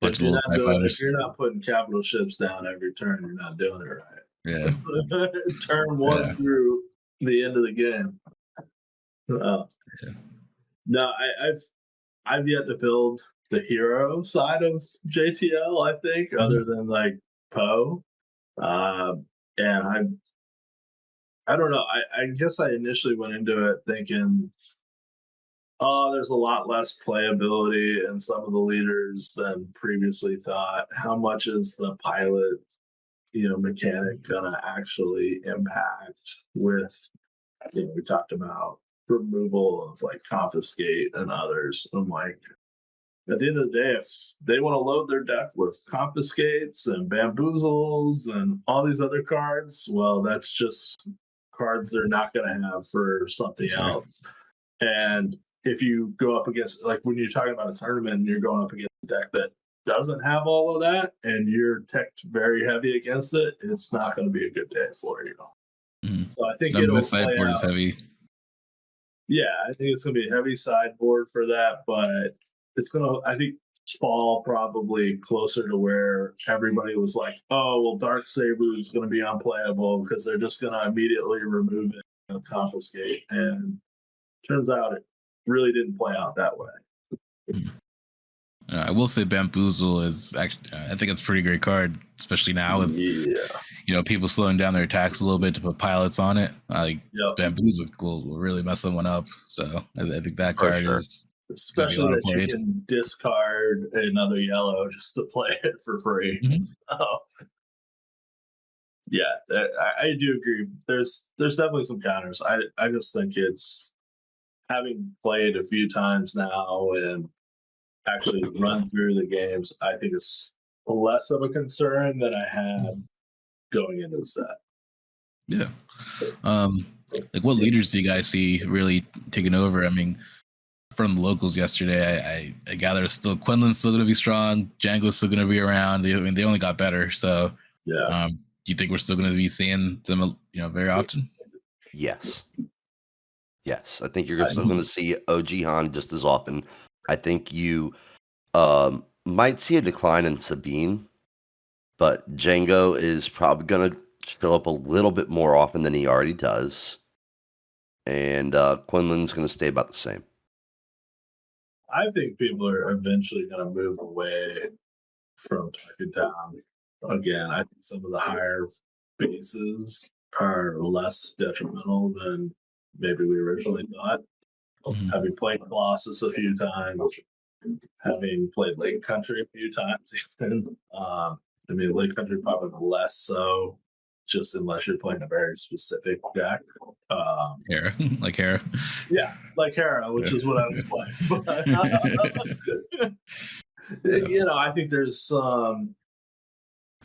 if you're not putting capital ships down every turn, you're not doing it right. Yeah. Turn 1 through the end of the game. No, I've yet to build the hero side of JTL. I think, other than like Poe, uh, and I don't know. I guess I initially went into it thinking, oh, there's a lot less playability in some of the leaders than previously thought. How much is the pilot, mechanic gonna actually impact with, we talked about removal of like confiscate and others. I'm like, at the end of the day, if they want to load their deck with confiscates and bamboozles and all these other cards, well, that's just cards they're not going to have for something That's right. else. And if you go up against, like when you're talking about a tournament and you're going up against a deck that doesn't have all of that and you're teched very heavy against it, it's not going to be a good day for you. So I think it'll My sideboard play is out. heavy. Yeah, I think it's going to be a heavy sideboard for that, but it's going to, I think, fall probably closer to where everybody was like, oh, well, Darksaber is going to be unplayable because they're just going to immediately remove it and confiscate. And turns out it really didn't play out that way. I will say Bamboozle is actually, I think it's a pretty great card, especially now with people slowing down their attacks a little bit to put pilots on it. Like Bamboozle will really mess someone up. So I think that card is especially that you can discard another yellow just to play it for free. So, yeah, I do agree. There's definitely some counters. I just think it's, having played a few times now and actually run through the games, I think it's less of a concern than I had going into the set. Yeah. Like what leaders do you guys see really taking over? I mean, from the locals yesterday, I gather Quinlan's still going to be strong. Django's still going to be around. They only got better. So, yeah. Do you think we're still going to be seeing them, very often? Yes. I think you're still going to see OG Han just as often. I think you might see a decline in Sabine, but Django is probably going to show up a little bit more often than he already does. And Quinlan's going to stay about the same. I think people are eventually going to move away from Target Town. Again, I think some of the higher bases are less detrimental than maybe we originally thought. Having played Colossus a few times, having played Lake Country a few times, even. I mean, Lake Country probably less so, just unless you're playing a very specific deck. Hera, like Hera. Yeah, like Hera, which is what I was playing. But, I think there's some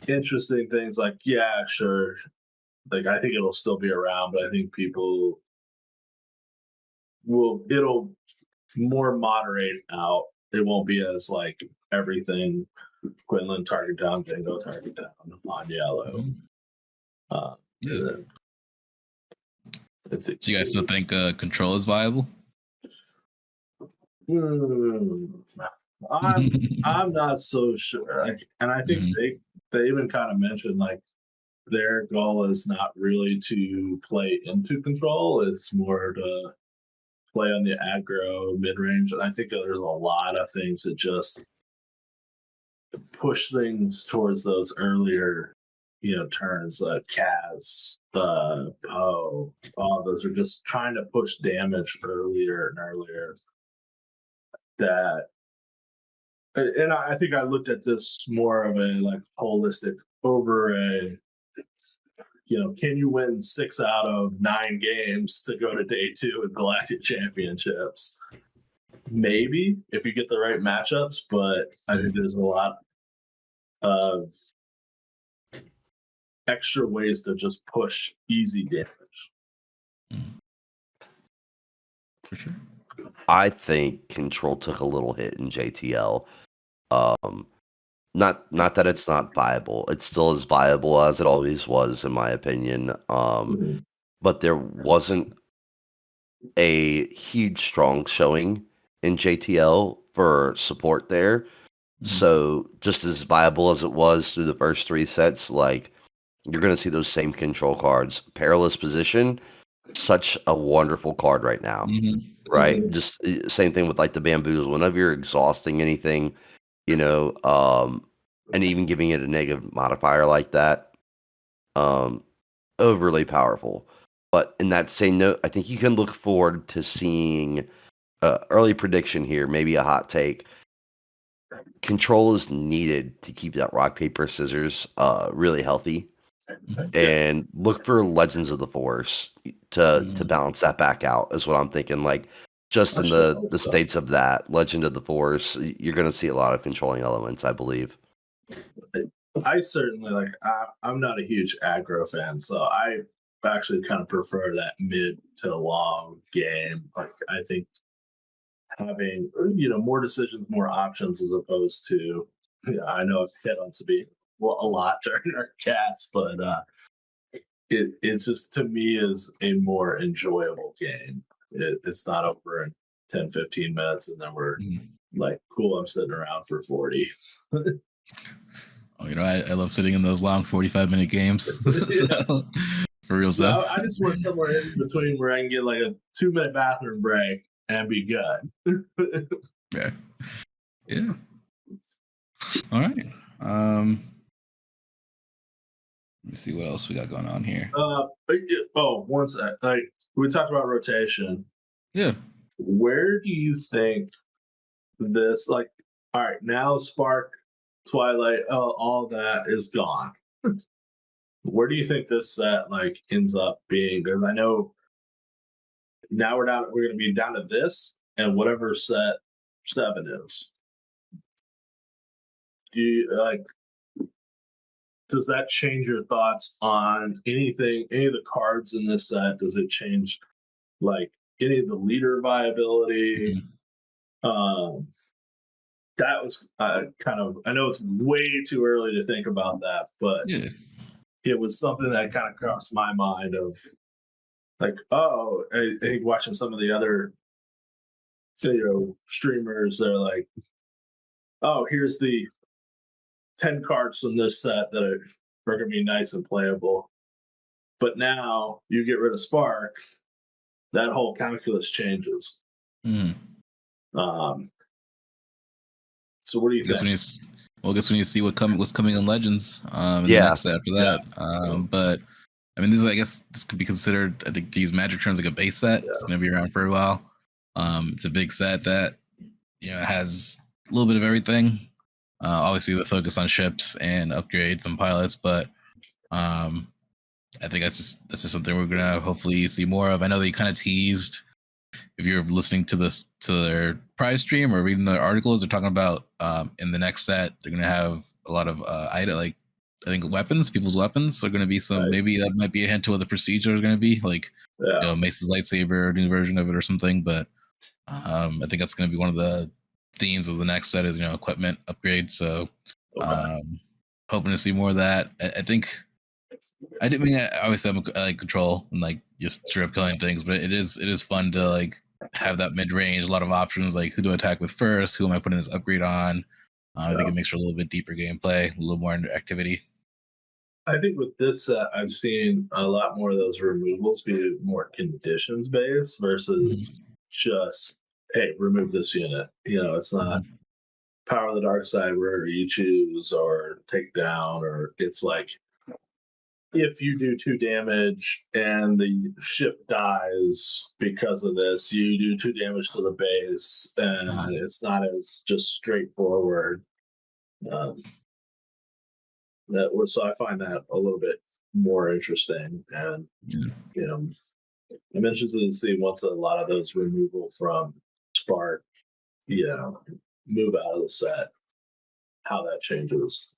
interesting things like, yeah, sure. Like, I think it'll still be around, but I think people it'll more moderate out. It won't be as like everything Quinlan target down, Django target down on yellow. So you guys still think control is viable? I'm not so sure. And I think they even kind of mentioned like their goal is not really to play into control. It's more to play on the aggro mid range. And I think there's a lot of things that just push things towards those earlier, turns. Kaz, Poe, all those are just trying to push damage earlier and earlier. And I think I looked at this more of a like holistic over a, can you win 6 out of 9 games to go to day 2 in Galactic Championships? Maybe if you get the right matchups, but I think there's a lot of extra ways to just push easy damage. For sure. I think control took a little hit in JTL. Not that it's not viable. It's still as viable as it always was, in my opinion. But there wasn't a huge strong showing in JTL for support there. So just as viable as it was through the first 3 sets, like you're going to see those same control cards. Perilous Position, such a wonderful card right now. right? Just same thing with like the bamboos. Whenever you're exhausting anything, you know, and even giving it a negative modifier like that, um, overly powerful. But in that same note, I think you can look forward to seeing early prediction here, maybe a hot take. Control is needed to keep that rock paper scissors really healthy, and look for Legends of the Force to balance that back out. Is what I'm thinking. Like just I in sure the hope the so. states of that Legend of the Force, you're going to see a lot of controlling elements, I believe. I certainly like. I'm not a huge aggro fan, so I actually kind of prefer that mid to long game. Like I think having more decisions, more options, as opposed to I know I've hit on Sabine a lot during our cast, but it's just to me is a more enjoyable game. It's not over in 10, 15 minutes, and then we're like, cool, I'm sitting around for 40. Oh, I love sitting in those long 45-minute games. So, for real stuff. I just want somewhere in between where I can get like a 2-minute bathroom break and be good. Yeah. Yeah. All right. Let me see what else we got going on here. One sec. Like we talked about rotation. Yeah. Where do you think this like? All right, now Spark, Twilight, all that is gone. Where do you think this set like ends up being? Because I know now we're going to be down to this and whatever set 7 is. Do you like? Does that change your thoughts on anything, any of the cards in this set? Does it change like any of the leader viability? Um, that was kind of, I know it's way too early to think about that, but Yeah. it was something that kind of crossed my mind of like, I think watching some of the other streamers, they're like, oh, here's the 10 cards from this set that are going to be nice and playable. But now you get rid of Spark, that whole calculus changes. Um, so what do you think? I guess when you see what's coming in Legends in the Yeah. next set after that. But I mean, this could be considered, I think, to use Magic terms, like a base set. It's going to be around for a while. It's a big set that has a little bit of everything. Obviously, the focus on ships and upgrades and pilots, but I think that's just something we're gonna hopefully see more of. I know they kind of teased. If you're listening to their prize stream or reading their articles, they're talking about in the next set they're gonna have a lot of I think weapons, people's weapons are gonna be some. Nice. Maybe that might be a hint to what the procedure is gonna be, like Mace's lightsaber, new version of it or something. But I think that's gonna be one of the themes of the next set is equipment upgrades. So hoping to see more of that. I think. I didn't mean obviously I like control and like just straight up killing things, but it is fun to like have that mid range, a lot of options, like who do I attack with first, who am I putting this upgrade on? I think it makes for a little bit deeper gameplay, a little more activity. I think with this set, I've seen a lot more of those removals be more conditions based versus just, hey, remove this unit. It's not power of the dark side where you choose or take down, or it's like, if you do 2 damage and the ship dies because of this, you do 2 damage to the base, and it's not as just straightforward. So I find that a little bit more interesting, and I'm interested to see once a lot of those removal from Spark, move out of the set, how that changes.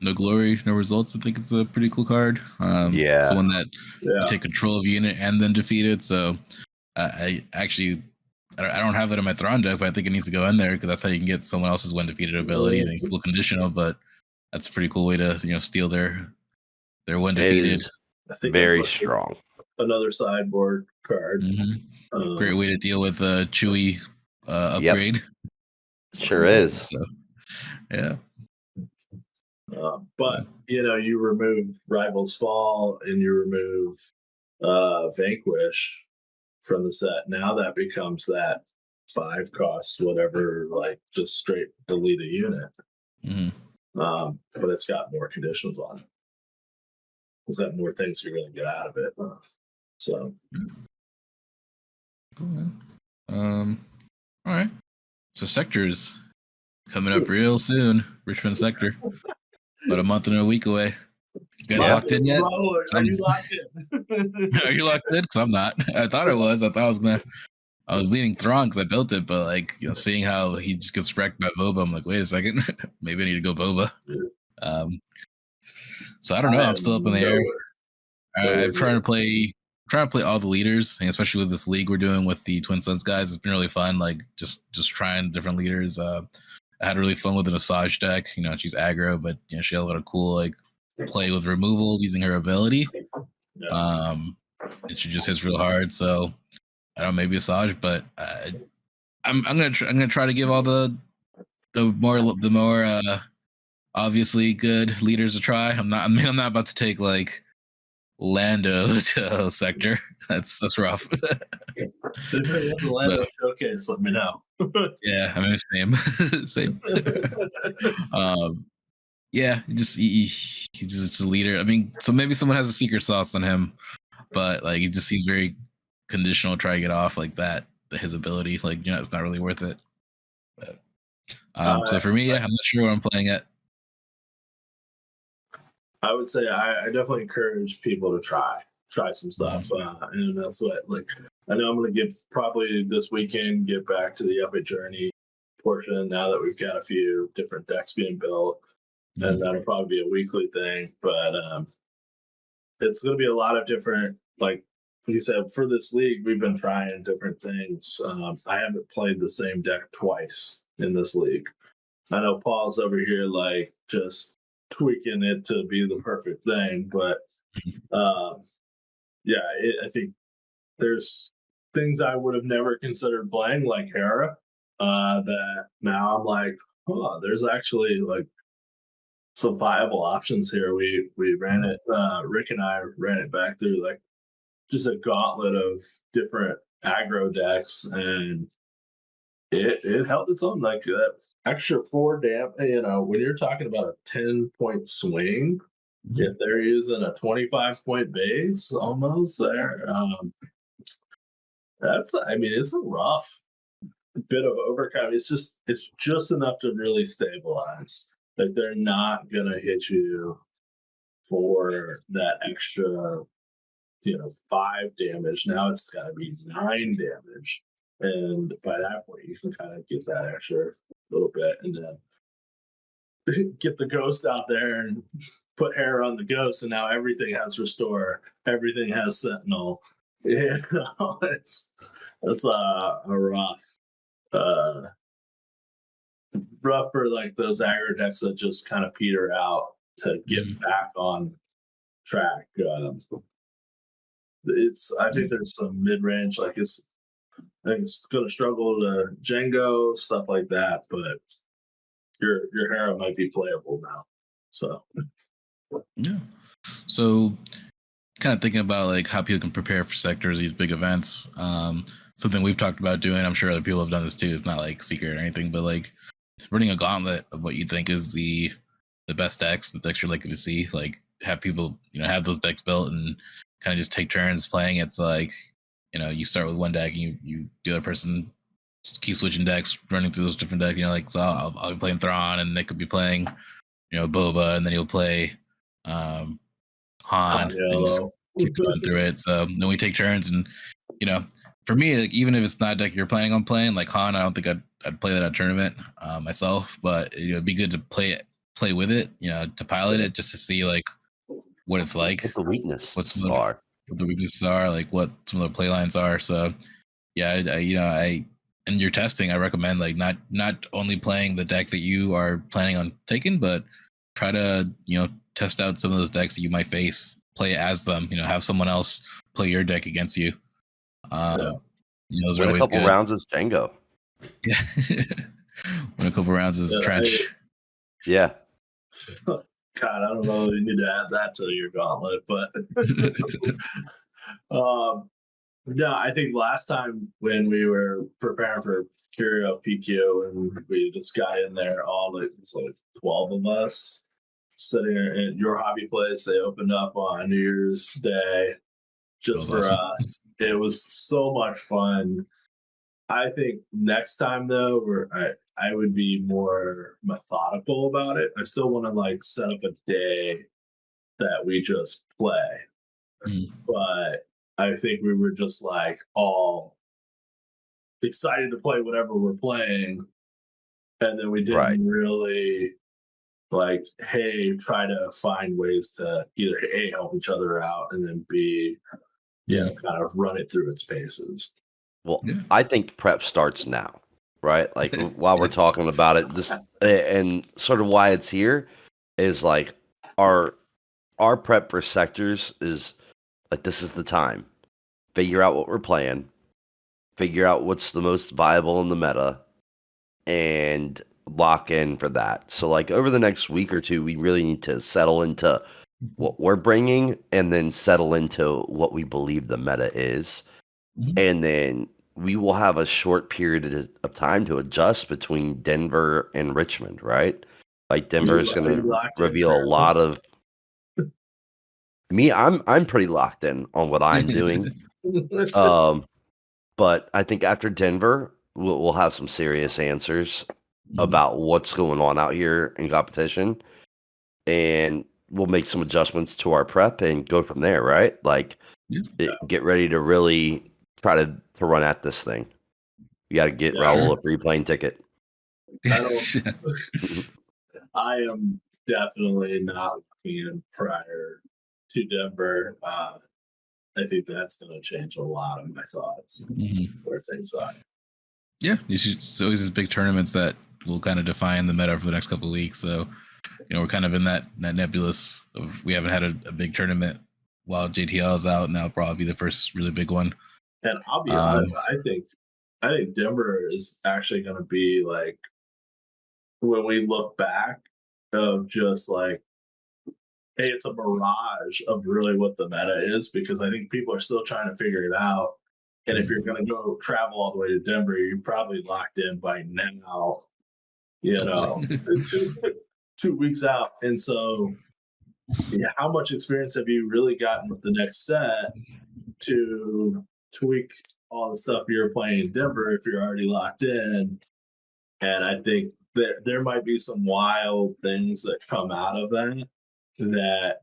No glory, no results. I think it's a pretty cool card. It's the one that you take control of a unit and then defeat it. So I don't have that in my Thrawn deck, but I think it needs to go in there because that's how you can get someone else's when defeated ability. And it's a little conditional, but that's a pretty cool way to steal their when defeated. I think very strong. Another sideboard card. Great way to deal with a Chewy upgrade. Yep. Sure is. So, yeah. But you remove Rivals Fall and you remove Vanquish. from the set. Now that becomes that 5 cost, whatever, like just straight delete a unit. But it's got more conditions on it. It's got more things you're going to get out of it. So, cool, man. All right. So sectors coming up real soon. Richmond sector, about a month and a week away. You guys locked in yet? Are you locked in? Are you locked in? Because I'm not. I thought I was. I was leaning Thrawn because I built it, but like seeing how he just gets wrecked by Boba, I'm like, wait a second, maybe I need to go Boba. So I don't know. I'm still up in the air. I'm trying to play all the leaders, and especially with this league we're doing with the Twin Suns guys. It's been really fun. Like just trying different leaders. I had really fun with an Asajj deck. She's aggro, but she had a lot of cool like play with removal using her ability. And she just hits real hard. So I don't know, maybe Asajj, but I'm gonna try to give all the more obviously good leaders a try. I'm not about to take like Lando to sector. That's rough. It's a Lando showcase. Let me know. Yeah, I mean same. Yeah, he's just a leader. I mean, so maybe someone has a secret sauce on him, but like he just seems very conditional. Try to get off like that. His ability, like it's not really worth it. But, so for me, I'm not sure where I'm playing at. I would say I definitely encourage people to try some stuff, and that's what like I know I'm going to probably this weekend get back to the Epic Journey portion now that we've got a few different decks being built, and that'll probably be a weekly thing. But it's going to be a lot of different, like you said, for this league we've been trying different things. I haven't played the same deck twice in this league. I know Paul's over here like just tweaking it to be the perfect thing, but I think there's things I would have never considered playing, like Hera, that now I'm like, there's actually like some viable options here. We ran it, Rick and I ran it back through like just a gauntlet of different aggro decks, and it held its own. Like that extra 4 when you're talking about a 10-point swing, if they're using a 25-point base almost there, it's a rough bit of overcome. It's just enough to really stabilize. Like they're not gonna hit you for that extra 5 damage. Now it's got to be 9 damage, and by that point you can kind of get that extra little bit, and then get the ghost out there and put hair on the ghost, and now everything has restore, everything has sentinel. It's a rough for like those aggro decks that just kind of peter out to get back on track. I think there's some mid-range, I think it's going to struggle to Django, stuff like that, but your hero might be playable now. So yeah. So kind of thinking about like how people can prepare for sectors, these big events. Something we've talked about doing, I'm sure other people have done this too. It's not like secret or anything, but like running a gauntlet of what you think is the best decks, the decks you're likely to see. Like have people, have those decks built and kind of just take turns playing. It's like, you start with one deck and you the other person keep switching decks, running through those different decks. Like so I'll be playing Thrawn and Nick could be playing, Boba, and then he'll play Han, and just keep going through it. So then we take turns, and for me, like even if it's not a deck you're planning on playing, like Han, I don't think I'd play that at a tournament myself, but it'd be good to play with it, to pilot it just to see like what it's like, what the weaknesses are, like what some of the play lines are. So yeah, I in your testing, I recommend like not only playing the deck that you are planning on taking, but try to test out some of those decks that you might face, play as them, have someone else play your deck against you. Those are always a couple good. rounds is Django. Yeah. Win a couple rounds is Trench. Yeah. God, I don't know if you need to add that to your gauntlet, but No, I think last time when we were preparing for Curio PQ and we just got in there, all it was like 12 of us sitting in your hobby place. They opened up on New Year's Day That just was for awesome. us. It was so much fun. I think next time though, I would be more methodical about it. I still want to like set up a day that we just play, Mm. but I think we were just like all excited to play whatever we're playing, and then we Right. didn't really like, hey, try to find ways to either A, help each other out, and then B, kind of run it through its paces. Well, Yeah. I think prep starts now, right? Like while we're talking about it, this and sort of why it's here is like our our prep for sectors is like this is the time. Figure out what we're playing, figure out what's the most viable in the meta, and lock in for that. So like over the next week or two, we really need to settle into what we're bringing and then settle into what we believe the meta is. Mhm. And then we will have a short period of time to adjust between Denver and Richmond, right? Like Denver is going Are you to locked in reveal a currently? lot of me. I'm pretty locked in on what I'm doing. Um, but I think after Denver, we'll have some serious answers Mhm. about what's going on out here in competition, and we'll make some adjustments to our prep and go from there, right? Like, Yeah. get ready to really try to run at this thing. You got to get Yeah, Raul Sure. a free plane ticket. I don't. I am definitely not looking in prior to Denver. I think that's going to change a lot of my thoughts Mhm. where things are. Yeah, it's always these big tournaments that will kind of define the meta for the next couple of weeks. So, we're kind of in that nebulous of we haven't had a big tournament while JTL is out. Now probably be the first really big one. And I'll be Um, honest, I think Denver is actually going to be like when we look back of just like, hey, it's a mirage of really what the meta is because I think people are still trying to figure it out. And if you're going to go travel all the way to Denver, you've probably locked in by now, you hopefully. know, two, 2 weeks out. And so, yeah, how much experience have you really gotten with the next set to tweak all the stuff you're playing in Denver if you're already locked in? And I think there might be some wild things that come out of that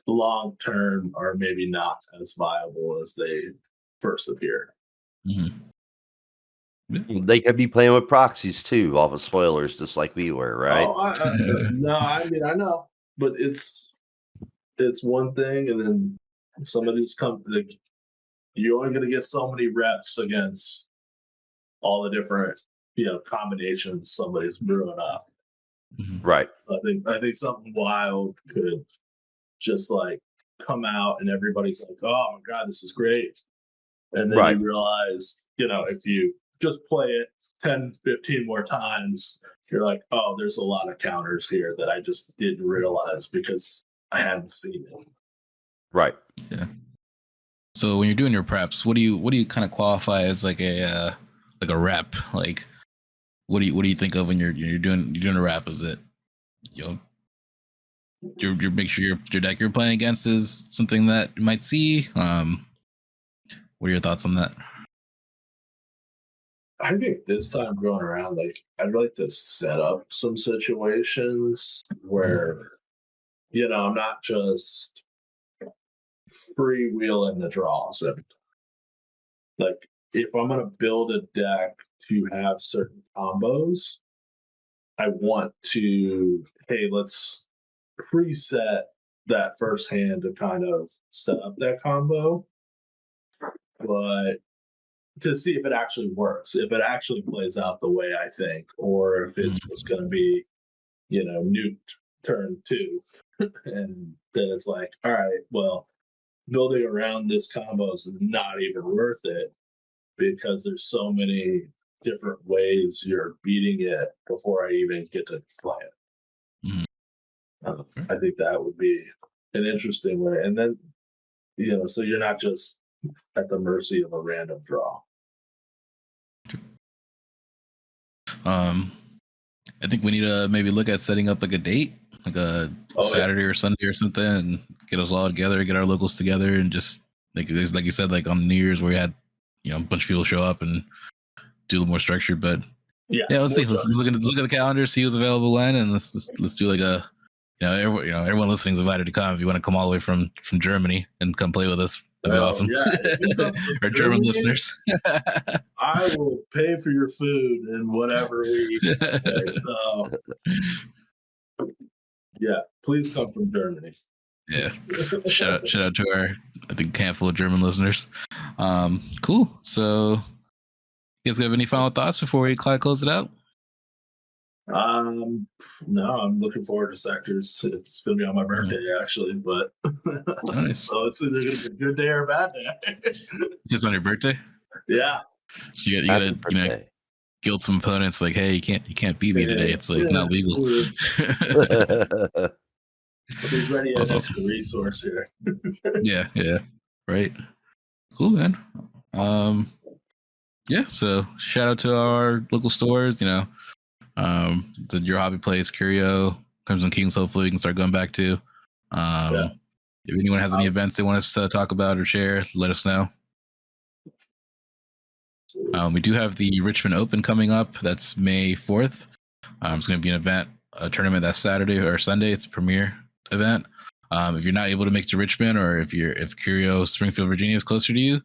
long term are maybe not as viable as they first appear. Mhm. Yeah. They could be playing with proxies too, off of spoilers, just like we were, right? Oh, no, I mean I know, but it's one thing, and then somebody's come. Like, you're only going to get so many reps against all the different combinations somebody's brewing up. Mhm. Right, So I think something wild could just like come out, and everybody's like, "Oh my god, this is great!" And then right. you realize, if you just play it 10, 15 more times, you're like, oh, there's a lot of counters here that I just didn't realize because I hadn't seen it. Right. Yeah. So when you're doing your preps, what do you kind of qualify as like a rep? Like what do you think of when you're doing a rep? Is it you know you're make sure your deck you're playing against is something that you might see? What are your thoughts on that? I think this time going around, like, I'd like to set up some situations Mhm. where, I'm not just freewheeling the draws. Like, if I'm going to build a deck to have certain combos, I want to, hey, let's preset that first hand to kind of set up that combo, but to see if it actually works, if it actually plays out the way I think, or if it's Mhm. just going to be, nuked turn two. And then it's like, all right, well, building around this combo is not even worth it because there's so many different ways you're beating it before I even get to play it. Mhm. I think that would be an interesting way. And then, so you're not just at the mercy of a random draw. I think we need to maybe look at setting up like a date, like a Saturday or Sunday or something, and get us all together, get our locals together, and just like you said, like on New Year's where we had a bunch of people show up and do a little more structure. But yeah, let's see. Let's look at the calendar, see who's available when, and let's do like a everyone listening is invited to come. If you want to come all the way from Germany and come play with us, that'd be awesome. Yeah, our German listeners. I will pay for your food and whatever we eat. So, yeah, please come from Germany. Yeah, shout out to our, I think, handful of German listeners. Cool. So, you guys have any final thoughts before we close it out? No, I'm looking forward to Sectors. It's going to be on my birthday, actually, but nice. So it's either going to be a good day or a bad day. Just on your birthday? Yeah. So you gotta guilt some opponents like, hey, you can't beat me today. It's like not legal. He's ready as extra resource here. yeah, right. Cool, man. Yeah. So shout out to our local stores. Your hobby place, Curio, Crimson Kings. Hopefully, we can start going back to. If anyone has any events they want us to talk about or share, let us know. We do have the Richmond Open coming up. That's May 4th. It's going to be an event, a tournament that's Saturday or Sunday. It's a premier event. If you're not able to make it to Richmond, or if Curio Springfield, Virginia is closer to you,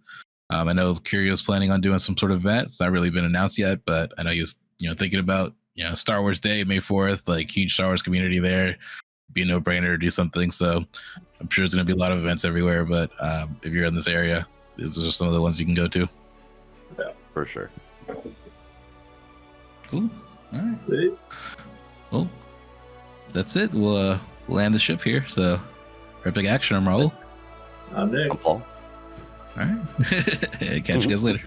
I know Curio is planning on doing some sort of event. It's not really been announced yet, but I know he's thinking about Star Wars Day, May 4th, like huge Star Wars community there. Be a no-brainer to do something. So I'm sure there's going to be a lot of events everywhere. But if you're in this area, these are just some of the ones you can go to. Yeah, for sure. Cool. All right. Well, that's it. We'll land the ship here. So, Epic Action. I'm Raul. I'm Nick. I'm Paul. All right. Catch you guys later.